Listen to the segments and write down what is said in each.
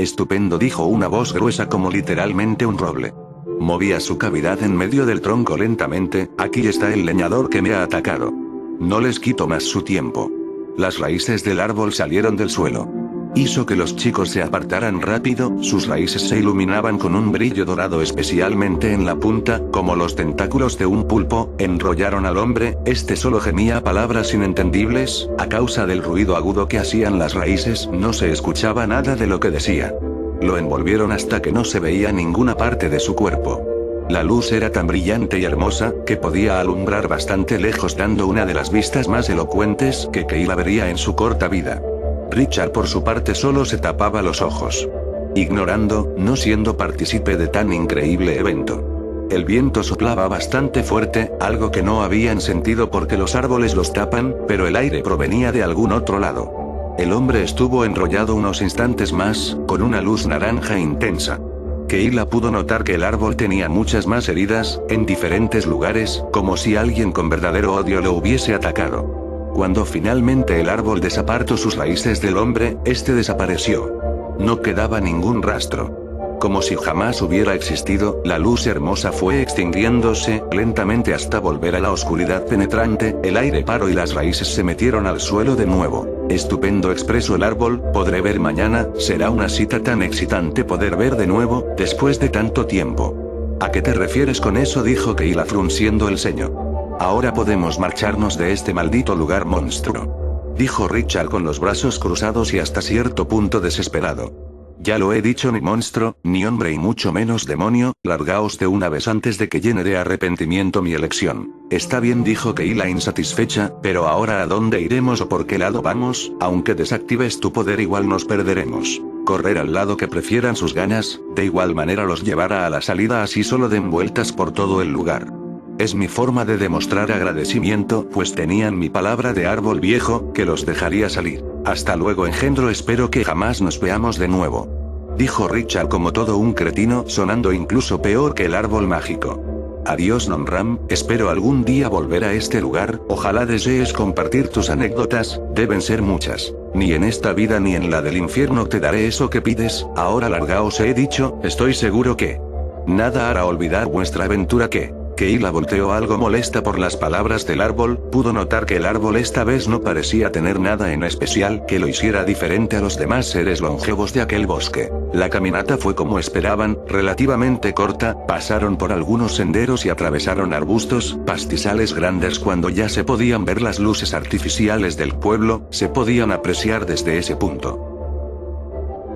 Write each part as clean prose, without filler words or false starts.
Estupendo, dijo una voz gruesa como literalmente un roble. Movía su cavidad en medio del tronco lentamente. Aquí está el leñador que me ha atacado. No les quito más su tiempo. Las raíces del árbol salieron del suelo. Hizo que los chicos se apartaran rápido, sus raíces se iluminaban con un brillo dorado especialmente en la punta, como los tentáculos de un pulpo. Enrollaron al hombre, este solo gemía palabras inentendibles, a causa del ruido agudo que hacían las raíces, no se escuchaba nada de lo que decía. Lo envolvieron hasta que no se veía ninguna parte de su cuerpo. La luz era tan brillante y hermosa, que podía alumbrar bastante lejos, dando una de las vistas más elocuentes que Kayla vería en su corta vida. Richard por su parte solo se tapaba los ojos, ignorando, no siendo partícipe de tan increíble evento. El viento soplaba bastante fuerte, algo que no habían sentido porque los árboles los tapan, pero el aire provenía de algún otro lado. El hombre estuvo enrollado unos instantes más, con una luz naranja intensa. Kayla pudo notar que el árbol tenía muchas más heridas, en diferentes lugares, como si alguien con verdadero odio lo hubiese atacado. Cuando finalmente el árbol desapartó sus raíces del hombre, este desapareció. No quedaba ningún rastro. Como si jamás hubiera existido, la luz hermosa fue extinguiéndose lentamente hasta volver a la oscuridad penetrante. El aire paró y las raíces se metieron al suelo de nuevo. Estupendo, expresó el árbol, podré ver mañana, será una cita tan excitante poder ver de nuevo, después de tanto tiempo. ¿A qué te refieres con eso?, dijo Kayla frunciendo el ceño. Ahora podemos marcharnos de este maldito lugar, monstruo, dijo Richard con los brazos cruzados y hasta cierto punto desesperado. Ya lo he dicho, ni monstruo, ni hombre y mucho menos demonio, largaos de una vez antes de que llene de arrepentimiento mi elección. Está bien, dijo Kayla insatisfecha, pero ahora ¿a dónde iremos o por qué lado vamos? Aunque desactives tu poder igual nos perderemos. Correr al lado que prefieran sus ganas, de igual manera los llevará a la salida, así solo den vueltas por todo el lugar. Es mi forma de demostrar agradecimiento, pues tenían mi palabra de árbol viejo, que los dejaría salir. Hasta luego, engendro, espero que jamás nos veamos de nuevo, dijo Richard como todo un cretino, sonando incluso peor que el árbol mágico. Adiós, Nomram, espero algún día volver a este lugar, ojalá desees compartir tus anécdotas, deben ser muchas. Ni en esta vida ni en la del infierno te daré eso que pides, ahora largaos, he dicho, estoy seguro que nada hará olvidar vuestra aventura. Kayla volteó algo molesta por las palabras del árbol, pudo notar que el árbol esta vez no parecía tener nada en especial que lo hiciera diferente a los demás seres longevos de aquel bosque. La caminata fue como esperaban, relativamente corta, pasaron por algunos senderos y atravesaron arbustos, pastizales grandes. Cuando ya se podían ver las luces artificiales del pueblo, se podían apreciar desde ese punto.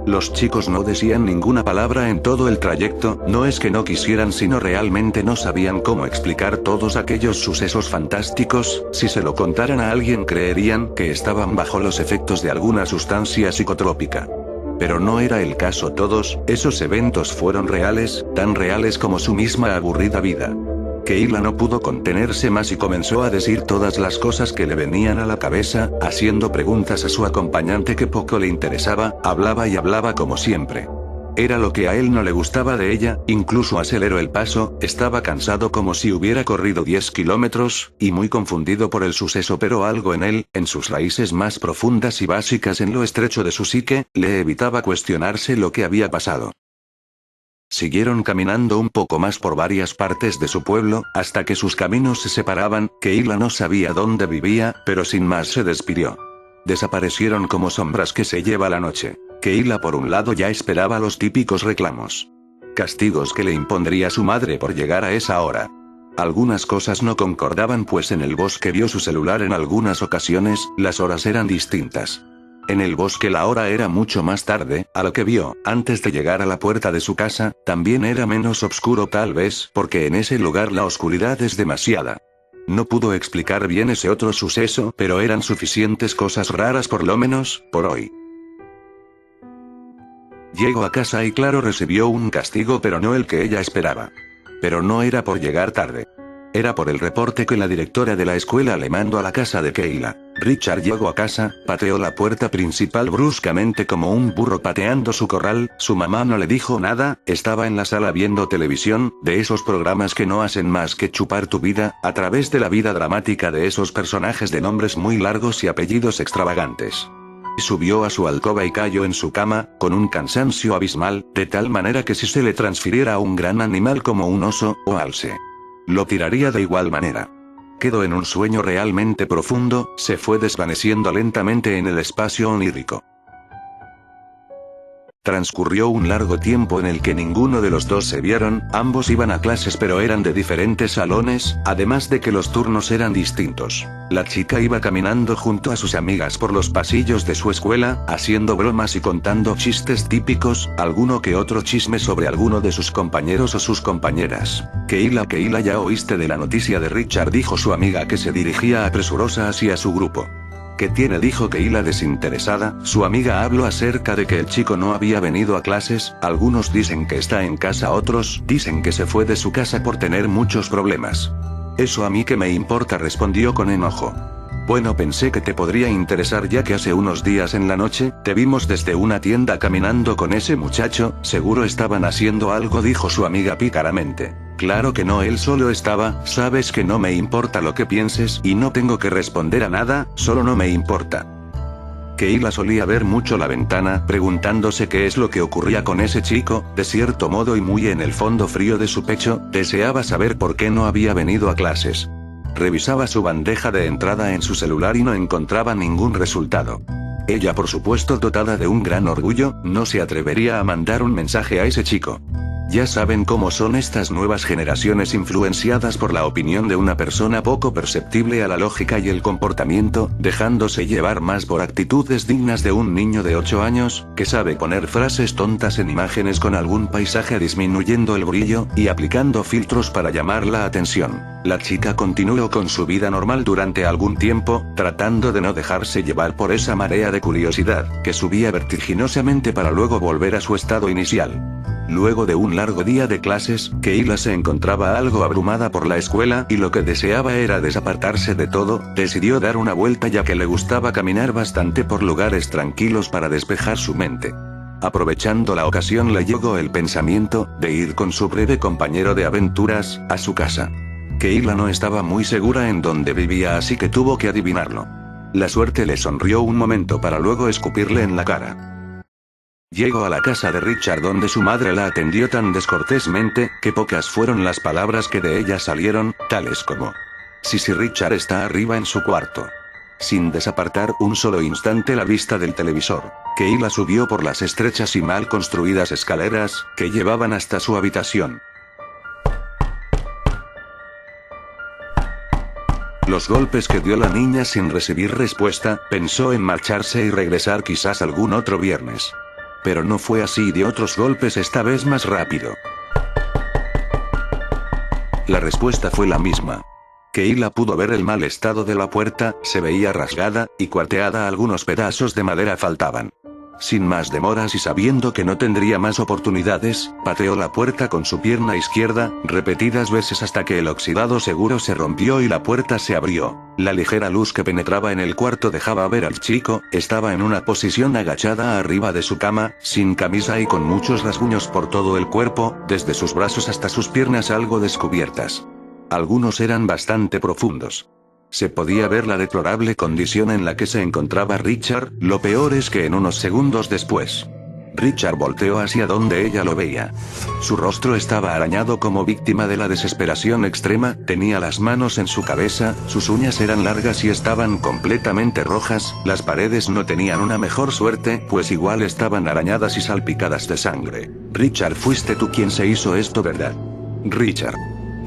Los chicos no decían ninguna palabra en todo el trayecto, no es que no quisieran, sino realmente no sabían cómo explicar todos aquellos sucesos fantásticos. Si se lo contaran a alguien creerían que estaban bajo los efectos de alguna sustancia psicotrópica. Pero no era el caso. Todos esos eventos fueron reales, tan reales como su misma aburrida vida. Kayla no pudo contenerse más y comenzó a decir todas las cosas que le venían a la cabeza, haciendo preguntas a su acompañante que poco le interesaba, hablaba y hablaba como siempre. Era lo que a él no le gustaba de ella, incluso aceleró el paso, estaba cansado como si hubiera corrido 10 kilómetros, y muy confundido por el suceso, pero algo en él, en sus raíces más profundas y básicas, en lo estrecho de su psique, le evitaba cuestionarse lo que había pasado. Siguieron caminando un poco más por varias partes de su pueblo, hasta que sus caminos se separaban. Kayla no sabía dónde vivía, pero sin más se despidió. Desaparecieron como sombras que se lleva la noche. Kayla por un lado ya esperaba los típicos reclamos. Castigos que le impondría su madre por llegar a esa hora. Algunas cosas no concordaban, pues en el bosque vio su celular en algunas ocasiones, las horas eran distintas. En el bosque la hora era mucho más tarde, a lo que vio, antes de llegar a la puerta de su casa, también era menos oscuro, tal vez, porque en ese lugar la oscuridad es demasiada. No pudo explicar bien ese otro suceso, pero eran suficientes cosas raras por lo menos, por hoy. Llegó a casa y claro, recibió un castigo, pero no el que ella esperaba. Pero no era por llegar tarde. Era por el reporte que la directora de la escuela le mandó a la casa de Kayla. Richard llegó a casa, pateó la puerta principal bruscamente como un burro pateando su corral. Su mamá no le dijo nada, estaba en la sala viendo televisión, de esos programas que no hacen más que chupar tu vida, a través de la vida dramática de esos personajes de nombres muy largos y apellidos extravagantes. Subió a su alcoba y cayó en su cama, con un cansancio abismal, de tal manera que si se le transfiriera a un gran animal como un oso, o alce, lo tiraría de igual manera. Quedó en un sueño realmente profundo, se fue desvaneciendo lentamente en el espacio onírico. Transcurrió un largo tiempo en el que ninguno de los dos se vieron, ambos iban a clases pero eran de diferentes salones, además de que los turnos eran distintos. La chica iba caminando junto a sus amigas por los pasillos de su escuela, haciendo bromas y contando chistes típicos, alguno que otro chisme sobre alguno de sus compañeros o sus compañeras. Keila, ¿ya oíste de la noticia de Richard?, dijo su amiga que se dirigía apresurosa hacia su grupo. ¿Qué tiene?, dijo Keila desinteresada. Su amiga habló acerca de que el chico no había venido a clases, algunos dicen que está en casa, otros dicen que se fue de su casa por tener muchos problemas. Eso a mí qué me importa, respondió con enojo. Bueno, pensé que te podría interesar ya que hace unos días en la noche, te vimos desde una tienda caminando con ese muchacho, seguro estaban haciendo algo, dijo su amiga pícaramente. Claro que no, él solo estaba, sabes que no me importa lo que pienses y no tengo que responder a nada, solo no me importa. Keila solía ver mucho la ventana, preguntándose qué es lo que ocurría con ese chico, de cierto modo y muy en el fondo frío de su pecho, deseaba saber por qué no había venido a clases. Revisaba su bandeja de entrada en su celular y no encontraba ningún resultado. Ella, por supuesto, dotada de un gran orgullo, no se atrevería a mandar un mensaje a ese chico. Ya saben cómo son estas nuevas generaciones influenciadas por la opinión de una persona poco perceptible a la lógica y el comportamiento, dejándose llevar más por actitudes dignas de un niño de 8 años, que sabe poner frases tontas en imágenes con algún paisaje disminuyendo el brillo, y aplicando filtros para llamar la atención. La chica continuó con su vida normal durante algún tiempo, tratando de no dejarse llevar por esa marea de curiosidad, que subía vertiginosamente para luego volver a su estado inicial. Luego de un largo día de clases, Keila se encontraba algo abrumada por la escuela y lo que deseaba era desapartarse de todo. Decidió dar una vuelta ya que le gustaba caminar bastante por lugares tranquilos para despejar su mente. Aprovechando la ocasión le llegó el pensamiento de ir con su breve compañero de aventuras a su casa. Keila no estaba muy segura en dónde vivía, así que tuvo que adivinarlo. La suerte le sonrió un momento para luego escupirle en la cara. Llegó a la casa de Richard, donde su madre la atendió tan descortésmente, que pocas fueron las palabras que de ella salieron, tales como: si Richard está arriba en su cuarto. Sin desapartar un solo instante la vista del televisor, Keila subió por las estrechas y mal construidas escaleras, que llevaban hasta su habitación. Los golpes que dio la niña sin recibir respuesta, pensó en marcharse y regresar quizás algún otro viernes. Pero no fue así, dio otros golpes, esta vez más rápido. La respuesta fue la misma. Keila pudo ver el mal estado de la puerta, se veía rasgada y cuarteada, algunos pedazos de madera faltaban. Sin más demoras y sabiendo que no tendría más oportunidades, pateó la puerta con su pierna izquierda, repetidas veces hasta que el oxidado seguro se rompió y la puerta se abrió. La ligera luz que penetraba en el cuarto dejaba ver al chico, estaba en una posición agachada arriba de su cama, sin camisa y con muchos rasguños por todo el cuerpo, desde sus brazos hasta sus piernas algo descubiertas. Algunos eran bastante profundos. Se podía ver la deplorable condición en la que se encontraba Richard. Lo peor es que en unos segundos después, Richard volteó hacia donde ella lo veía. Su rostro estaba arañado como víctima de la desesperación extrema, tenía las manos en su cabeza, sus uñas eran largas y estaban completamente rojas, las paredes no tenían una mejor suerte, pues igual estaban arañadas y salpicadas de sangre. Richard, fuiste tú quien se hizo esto, ¿verdad? Richard,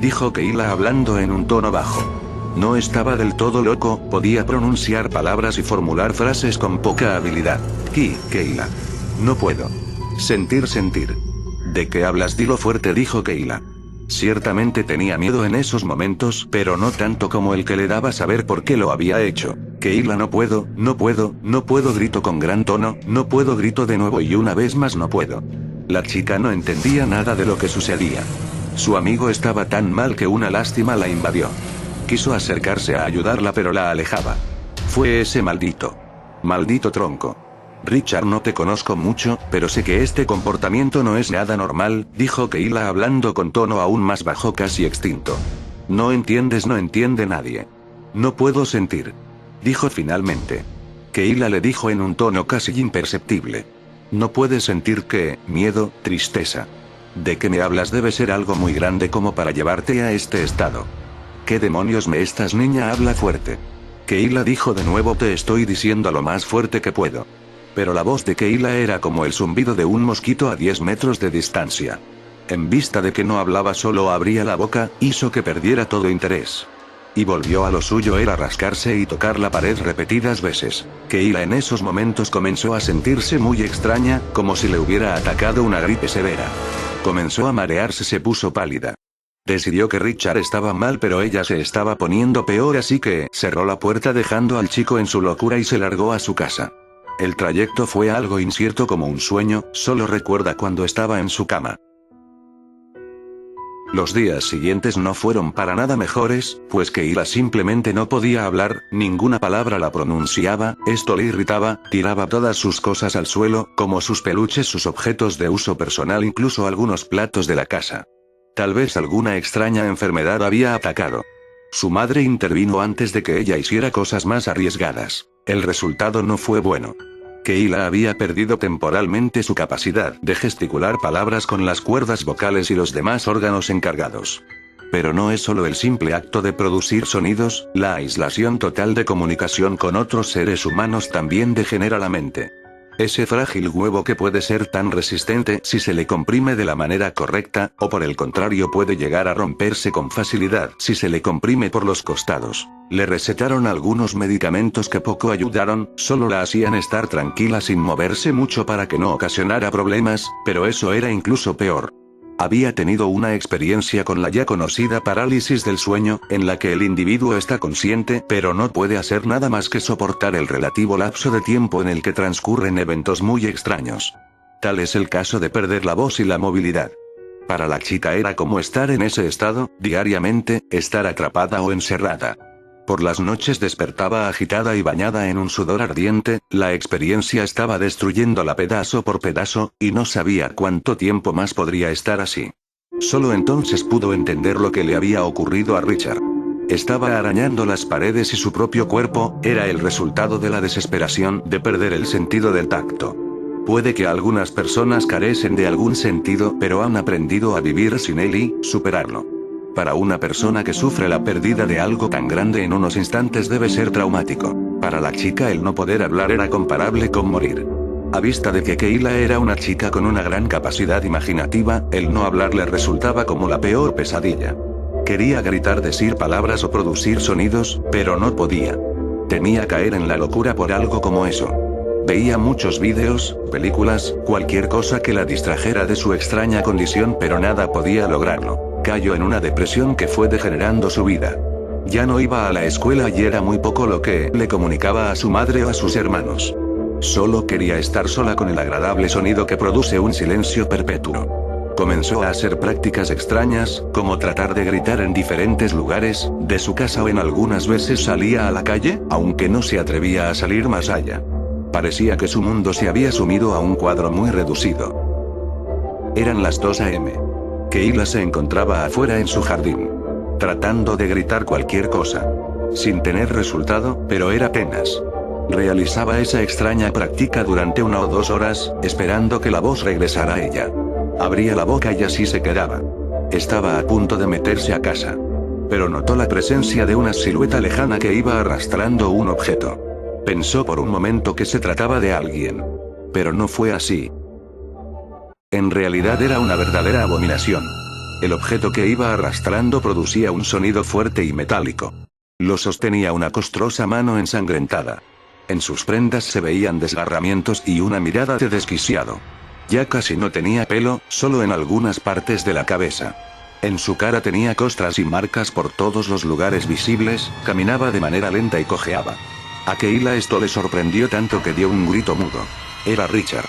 dijo Keila hablando en un tono bajo. No estaba del todo loco, podía pronunciar palabras y formular frases con poca habilidad. Keila. No puedo. Sentir. ¿De qué hablas? Dilo fuerte, dijo Keila. Ciertamente tenía miedo en esos momentos, pero no tanto como el que le daba saber por qué lo había hecho. Keila, no puedo, gritó con gran tono, no puedo, gritó de nuevo y una vez más, no puedo. La chica no entendía nada de lo que sucedía. Su amigo estaba tan mal que una lástima la invadió. Quiso acercarse a ayudarla pero la alejaba. Fue ese maldito tronco. Richard, no te conozco mucho, pero sé que este comportamiento no es nada normal, dijo Keila hablando con tono aún más bajo, casi extinto. No entiende nadie. No puedo sentir, dijo finalmente. Keila le dijo en un tono casi imperceptible. No puedes sentir qué, miedo, tristeza. ¿De qué me hablas? Debe ser algo muy grande como para llevarte a este estado. ¿Qué demonios me estás, niña? Habla fuerte. Keila dijo de nuevo, te estoy diciendo lo más fuerte que puedo. Pero la voz de Keila era como el zumbido de un mosquito a 10 metros de distancia. En vista de que no hablaba, solo abría la boca, hizo que perdiera todo interés. Y volvió a lo suyo, era rascarse y tocar la pared repetidas veces. Keila en esos momentos comenzó a sentirse muy extraña, como si le hubiera atacado una gripe severa. Comenzó a marearse, se puso pálida. Decidió que Richard estaba mal, pero ella se estaba poniendo peor, así que cerró la puerta dejando al chico en su locura y se largó a su casa. El trayecto fue algo incierto como un sueño, solo recuerda cuando estaba en su cama. Los días siguientes no fueron para nada mejores, pues Keila simplemente no podía hablar, ninguna palabra la pronunciaba, esto le irritaba, tiraba todas sus cosas al suelo, como sus peluches, sus objetos de uso personal, incluso algunos platos de la casa. Tal vez alguna extraña enfermedad había atacado. Su madre intervino antes de que ella hiciera cosas más arriesgadas. El resultado no fue bueno. Keila había perdido temporalmente su capacidad de gesticular palabras con las cuerdas vocales y los demás órganos encargados. Pero no es solo el simple acto de producir sonidos, la aislación total de comunicación con otros seres humanos también degenera la mente. Ese frágil huevo que puede ser tan resistente si se le comprime de la manera correcta, o por el contrario puede llegar a romperse con facilidad si se le comprime por los costados. Le recetaron algunos medicamentos que poco ayudaron, solo la hacían estar tranquila sin moverse mucho para que no ocasionara problemas, pero eso era incluso peor. Había tenido una experiencia con la ya conocida parálisis del sueño, en la que el individuo está consciente pero no puede hacer nada más que soportar el relativo lapso de tiempo en el que transcurren eventos muy extraños. Tal es el caso de perder la voz y la movilidad. Para la chica era como estar en ese estado, diariamente, estar atrapada o encerrada. Por las noches despertaba agitada y bañada en un sudor ardiente, la experiencia estaba destruyéndola pedazo por pedazo, y no sabía cuánto tiempo más podría estar así. Solo entonces pudo entender lo que le había ocurrido a Richard. Estaba arañando las paredes y su propio cuerpo, era el resultado de la desesperación de perder el sentido del tacto. Puede que algunas personas carecen de algún sentido, pero han aprendido a vivir sin él y superarlo. Para una persona que sufre la pérdida de algo tan grande en unos instantes debe ser traumático. Para la chica el no poder hablar era comparable con morir. A vista de que Keila era una chica con una gran capacidad imaginativa, el no hablar le resultaba como la peor pesadilla. Quería gritar, decir palabras o producir sonidos, pero no podía. Temía caer en la locura por algo como eso. Veía muchos vídeos, películas, cualquier cosa que la distrajera de su extraña condición, pero nada podía lograrlo. Cayó en una depresión que fue degenerando su vida. Ya no iba a la escuela y era muy poco lo que le comunicaba a su madre o a sus hermanos. Solo quería estar sola con el agradable sonido que produce un silencio perpetuo. Comenzó a hacer prácticas extrañas, como tratar de gritar en diferentes lugares de su casa, o en algunas veces salía a la calle, aunque no se atrevía a salir más allá. Parecía que su mundo se había sumido a un cuadro muy reducido. Eran las 2 a.m. Keila se encontraba afuera en su jardín, tratando de gritar cualquier cosa, sin tener resultado, pero era apenas. Realizaba esa extraña práctica durante 1 o 2 horas, esperando que la voz regresara a ella. Abría la boca y así se quedaba. Estaba a punto de meterse a casa, pero notó la presencia de una silueta lejana que iba arrastrando un objeto. Pensó por un momento que se trataba de alguien, pero no fue así. En realidad era una verdadera abominación. El objeto que iba arrastrando producía un sonido fuerte y metálico. Lo sostenía una costrosa mano ensangrentada. En sus prendas se veían desgarramientos y una mirada de desquiciado. Ya casi no tenía pelo, solo en algunas partes de la cabeza. En su cara tenía costras y marcas por todos los lugares visibles, caminaba de manera lenta y cojeaba. A Keila esto le sorprendió tanto que dio un grito mudo. Era Richard.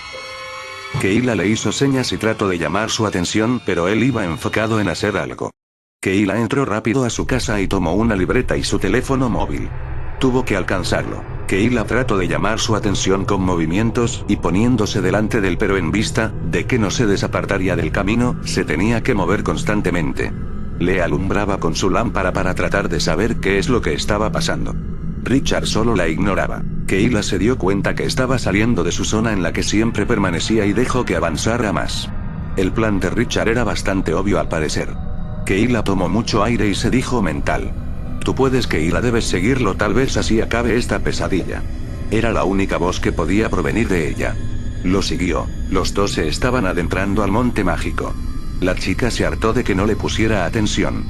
Keila le hizo señas y trató de llamar su atención, pero él iba enfocado en hacer algo. Keila entró rápido a su casa y tomó una libreta y su teléfono móvil. Tuvo que alcanzarlo. Keila trató de llamar su atención con movimientos y poniéndose delante del, pero en vista de que no se desapartaría del camino, se tenía que mover constantemente. Le alumbraba con su lámpara para tratar de saber qué es lo que estaba pasando. Richard solo la ignoraba. Keila se dio cuenta que estaba saliendo de su zona en la que siempre permanecía y dejó que avanzara más. El plan de Richard era bastante obvio al parecer. Keila tomó mucho aire y se dijo mental: tú puedes, Keila, debes seguirlo, tal vez así acabe esta pesadilla. Era la única voz que podía provenir de ella. Lo siguió. Los dos se estaban adentrando al monte mágico. La chica se hartó de que no le pusiera atención.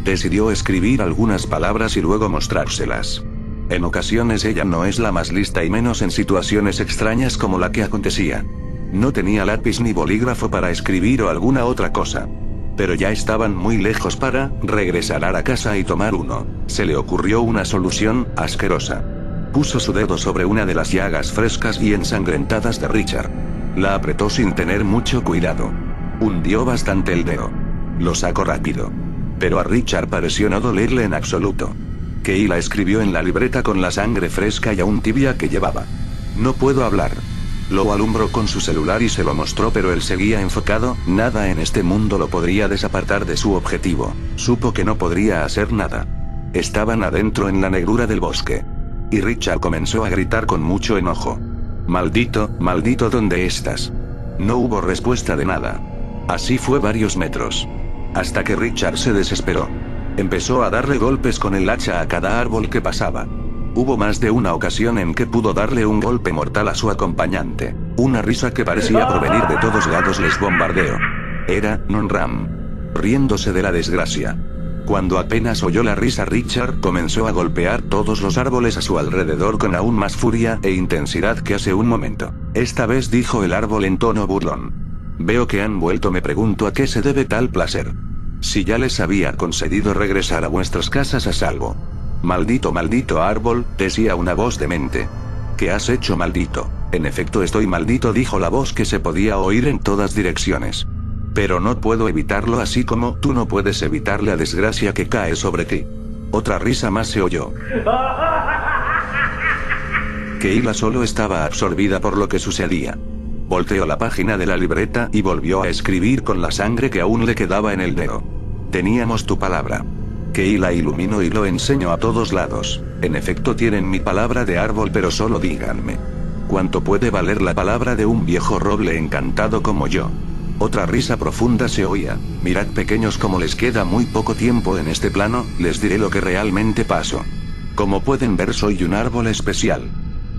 Decidió escribir algunas palabras y luego mostrárselas. En ocasiones ella no es la más lista y menos en situaciones extrañas como la que acontecía. No tenía lápiz ni bolígrafo para escribir o alguna otra cosa. Pero ya estaban muy lejos para regresar a la casa y tomar uno. Se le ocurrió una solución asquerosa. Puso su dedo sobre una de las llagas frescas y ensangrentadas de Richard. La apretó sin tener mucho cuidado. Hundió bastante el dedo. Lo sacó rápido. Pero a Richard pareció no dolerle en absoluto. Keila escribió en la libreta con la sangre fresca y aún tibia que llevaba: no puedo hablar. Lo alumbró con su celular y se lo mostró, pero él seguía enfocado. Nada en este mundo lo podría desapartar de su objetivo. Supo que no podría hacer nada. Estaban adentro en la negrura del bosque. Y Richard comenzó a gritar con mucho enojo: maldito, maldito, ¿dónde estás? No hubo respuesta de nada. Así fue varios metros. Hasta que Richard se desesperó. Empezó a darle golpes con el hacha a cada árbol que pasaba. Hubo más de una ocasión en que pudo darle un golpe mortal a su acompañante. Una risa que parecía provenir de todos lados les bombardeó. Era Non-Ram, riéndose de la desgracia. Cuando apenas oyó la risa, Richard comenzó a golpear todos los árboles a su alrededor con aún más furia e intensidad que hace un momento. Esta vez dijo el árbol en tono burlón: veo que han vuelto, me pregunto a qué se debe tal placer. Si ya les había concedido regresar a vuestras casas a salvo. Maldito, maldito árbol, decía una voz demente. ¿Qué has hecho, maldito? En efecto, estoy maldito, dijo la voz que se podía oír en todas direcciones. Pero no puedo evitarlo, así como tú no puedes evitar la desgracia que cae sobre ti. Otra risa más se oyó. Keila solo estaba absorbida por lo que sucedía. Volteó la página de la libreta y volvió a escribir con la sangre que aún le quedaba en el dedo. Teníamos tu palabra. Keila iluminó y lo enseñó a todos lados. En efecto, tienen mi palabra de árbol, pero solo díganme: ¿cuánto puede valer la palabra de un viejo roble encantado como yo? Otra risa profunda se oía. Mirad, pequeños, como les queda muy poco tiempo en este plano, les diré lo que realmente pasó. Como pueden ver, soy un árbol especial.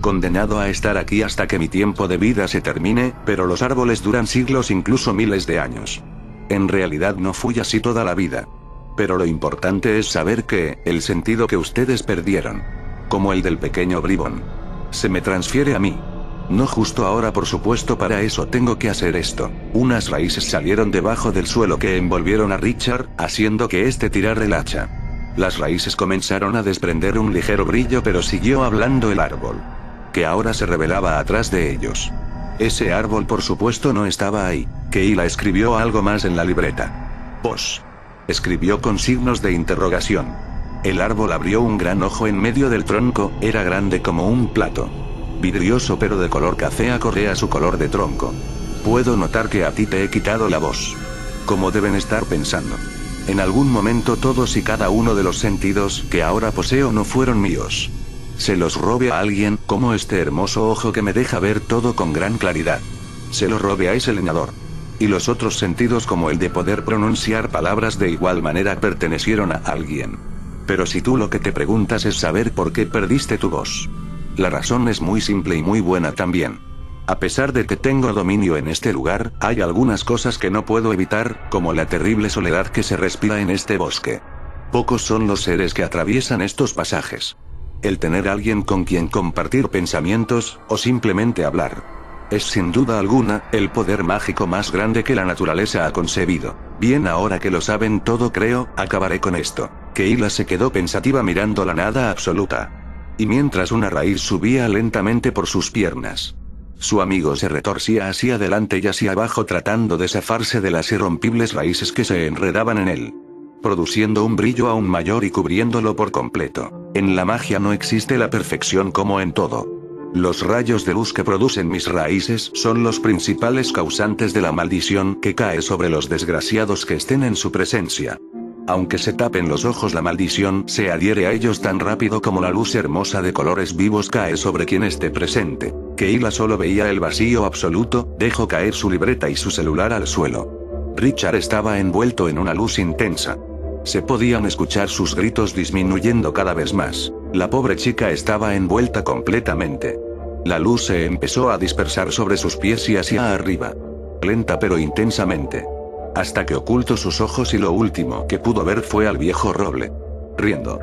Condenado a estar aquí hasta que mi tiempo de vida se termine, pero los árboles duran siglos, incluso miles de años. En realidad no fui así toda la vida. Pero lo importante es saber que, el sentido que ustedes perdieron, como el del pequeño bribón, se me transfiere a mí. No justo ahora, por supuesto, para eso tengo que hacer esto. Unas raíces salieron debajo del suelo que envolvieron a Richard, haciendo que este tirara el hacha. Las raíces comenzaron a desprender un ligero brillo, pero siguió hablando el árbol, que ahora se revelaba atrás de ellos. Ese árbol, por supuesto, no estaba ahí. Keila escribió algo más en la libreta. Vos. Escribió con signos de interrogación. El árbol abrió un gran ojo en medio del tronco, era grande como un plato. Vidrioso pero de color café acorde a su color de tronco. Puedo notar que a ti te he quitado la voz. Como deben estar pensando. En algún momento todos y cada uno de los sentidos que ahora poseo no fueron míos. Se los robé a alguien, como este hermoso ojo que me deja ver todo con gran claridad. Se lo robé a ese leñador. Y los otros sentidos, como el de poder pronunciar palabras, de igual manera pertenecieron a alguien. Pero si tú lo que te preguntas es saber por qué perdiste tu voz, la razón es muy simple y muy buena también. A pesar de que tengo dominio en este lugar, hay algunas cosas que no puedo evitar, como la terrible soledad que se respira en este bosque. Pocos son los seres que atraviesan estos pasajes. El tener alguien con quien compartir pensamientos, o simplemente hablar, es sin duda alguna, el poder mágico más grande que la naturaleza ha concebido. Bien, ahora que lo saben todo, creo, acabaré con esto. Keila se quedó pensativa mirando la nada absoluta. Y mientras una raíz subía lentamente por sus piernas, su amigo se retorcía hacia adelante y hacia abajo tratando de zafarse de las irrompibles raíces que se enredaban en él, produciendo un brillo aún mayor y cubriéndolo por completo. En la magia no existe la perfección como en todo. Los rayos de luz que producen mis raíces son los principales causantes de la maldición que cae sobre los desgraciados que estén en su presencia. Aunque se tapen los ojos, la maldición se adhiere a ellos tan rápido como la luz hermosa de colores vivos cae sobre quien esté presente. Keila solo veía el vacío absoluto, dejó caer su libreta y su celular al suelo. Richard estaba envuelto en una luz intensa. Se podían escuchar sus gritos disminuyendo cada vez más. La pobre chica estaba envuelta completamente. La luz se empezó a dispersar sobre sus pies y hacia arriba. Lenta pero intensamente. Hasta que ocultó sus ojos y lo último que pudo ver fue al viejo roble. Riendo.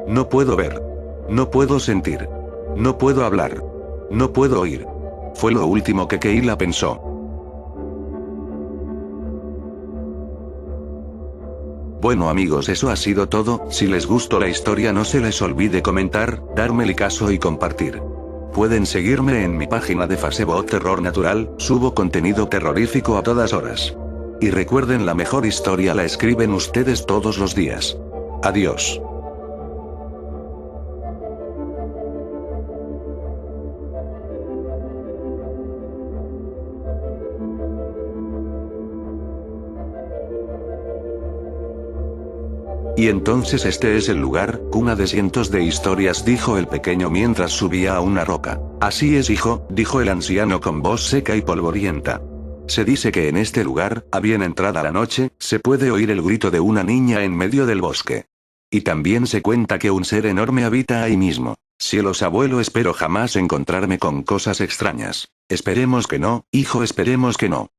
No puedo ver. No puedo sentir. No puedo hablar. No puedo oír. Fue lo último que Keila pensó. Bueno amigos, eso ha sido todo. Si les gustó la historia no se les olvide comentar, darme like y compartir. Pueden seguirme en mi página de Facebook Terror Natural, subo contenido terrorífico a todas horas. Y recuerden, la mejor historia la escriben ustedes todos los días. Adiós. Y entonces este es el lugar, cuna de cientos de historias, dijo el pequeño mientras subía a una roca. Así es, hijo, dijo el anciano con voz seca y polvorienta. Se dice que en este lugar, a bien entrada la noche, se puede oír el grito de una niña en medio del bosque. Y también se cuenta que un ser enorme habita ahí mismo. Cielos abuelo, espero jamás encontrarme con cosas extrañas. Esperemos que no, hijo, esperemos que no.